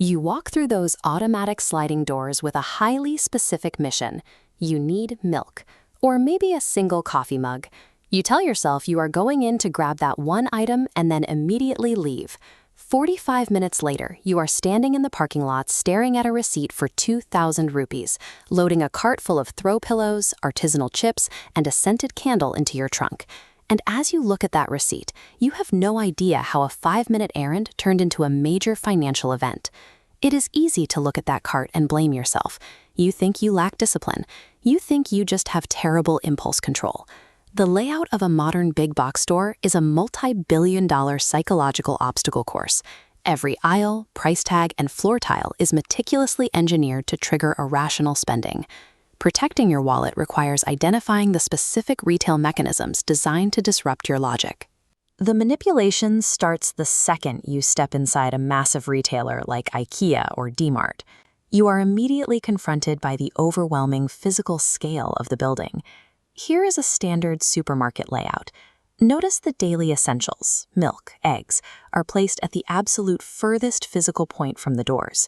You walk through those automatic sliding doors with a highly specific mission. You need milk, or maybe a single coffee mug. You tell yourself you are going in to grab that one item and then immediately leave. 45 minutes later, you are standing in the parking lot staring at a receipt for 2,000 rupees, loading a cart full of throw pillows, artisanal chips, and a scented candle into your trunk. And as you look at that receipt, you have no idea how a 5-minute errand turned into a major financial event. It is easy to look at that cart and blame yourself. You think you lack discipline. You think you just have terrible impulse control. The layout of a modern big box store is a multi-billion-dollar psychological obstacle course. Every aisle, price tag, and floor tile is meticulously engineered to trigger irrational spending. Protecting your wallet requires identifying the specific retail mechanisms designed to disrupt your logic. The manipulation starts the second you step inside a massive retailer like IKEA or D-Mart. You are immediately confronted by the overwhelming physical scale of the building. Here is a standard supermarket layout. Notice the daily essentials, milk, eggs, are placed at the absolute furthest physical point from the doors.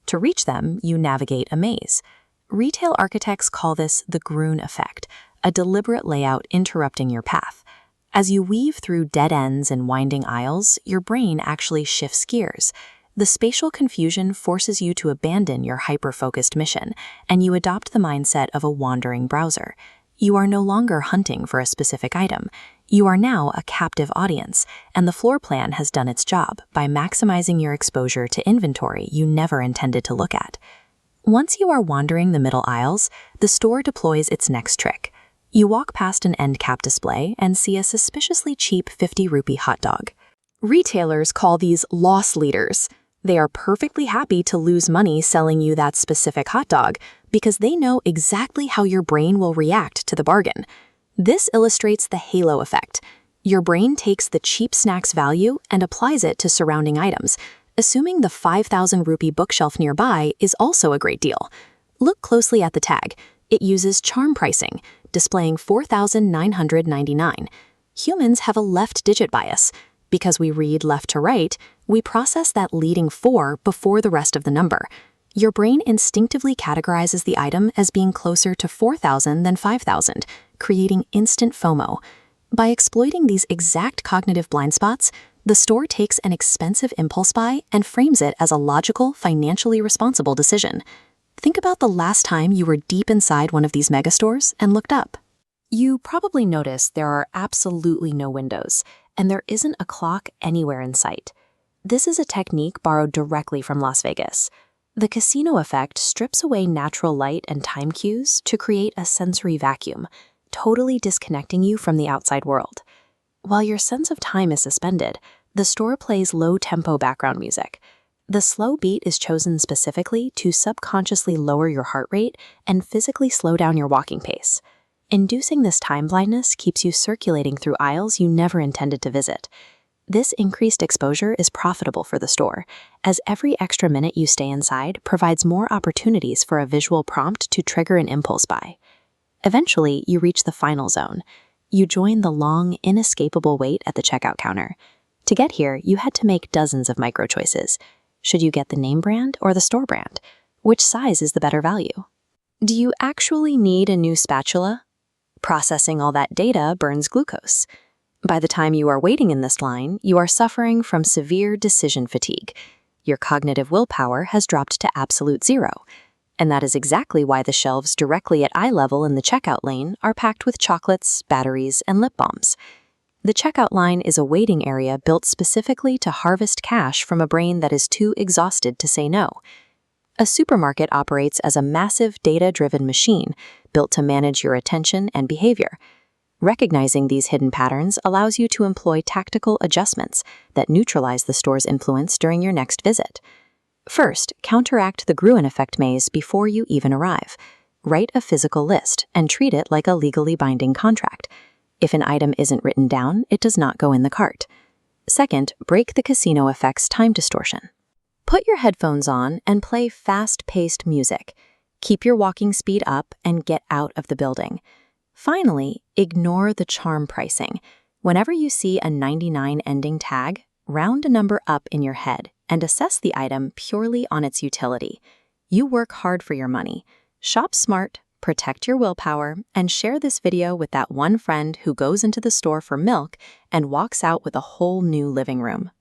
To reach them, you navigate a maze. Retail architects call this the Gruen Effect, a deliberate layout interrupting your path. As you weave through dead ends and winding aisles, your brain actually shifts gears. The spatial confusion forces you to abandon your hyper-focused mission, and you adopt the mindset of a wandering browser. You are no longer hunting for a specific item. You are now a captive audience, and the floor plan has done its job by maximizing your exposure to inventory you never intended to look at. Once you are wandering the middle aisles, the store deploys its next trick. You walk past an end cap display and see a suspiciously cheap 50-rupee hot dog. Retailers call these loss leaders. They are perfectly happy to lose money selling you that specific hot dog because they know exactly how your brain will react to the bargain. This illustrates the halo effect. Your brain takes the cheap snacks value and applies it to surrounding items, assuming the 5,000 rupee bookshelf nearby is also a great deal. Look closely at the tag. It uses charm pricing, displaying 4,999. Humans have a left-digit bias. Because we read left to right, we process that leading 4 before the rest of the number. Your brain instinctively categorizes the item as being closer to 4,000 than 5,000, creating instant FOMO. By exploiting these exact cognitive blind spots, the store takes an expensive impulse buy and frames it as a logical, financially responsible decision. Think about the last time you were deep inside one of these megastores and looked up. You probably noticed there are absolutely no windows, and there isn't a clock anywhere in sight. This is a technique borrowed directly from Las Vegas. The casino effect strips away natural light and time cues to create a sensory vacuum, totally disconnecting you from the outside world. While your sense of time is suspended, the store plays low-tempo background music. The slow beat is chosen specifically to subconsciously lower your heart rate and physically slow down your walking pace. Inducing this time blindness keeps you circulating through aisles you never intended to visit. This increased exposure is profitable for the store, as every extra minute you stay inside provides more opportunities for a visual prompt to trigger an impulse buy. Eventually, you reach the final zone. You join the long, inescapable wait at the checkout counter. To get here, you had to make dozens of micro choices. Should you get the name brand or the store brand? Which size is the better value? Do you actually need a new spatula? Processing all that data burns glucose. By the time you are waiting in this line, you are suffering from severe decision fatigue. Your cognitive willpower has dropped to absolute zero. And that is exactly why the shelves directly at eye level in the checkout lane are packed with chocolates, batteries, and lip balms. The checkout line is a waiting area built specifically to harvest cash from a brain that is too exhausted to say no. A supermarket operates as a massive data-driven machine built to manage your attention and behavior. Recognizing these hidden patterns allows you to employ tactical adjustments that neutralize the store's influence during your next visit. First, counteract the Gruen Effect maze before you even arrive. Write a physical list and treat it like a legally binding contract. If an item isn't written down, it does not go in the cart. Second, break the casino effect's time distortion. Put your headphones on and play fast-paced music. Keep your walking speed up and get out of the building. Finally, ignore the charm pricing. Whenever you see a 99 ending tag, round a number up in your head. and assess the item purely on its utility. You work hard for your money. Shop smart, protect your willpower, and share this video with that one friend who goes into the store for milk and walks out with a whole new living room.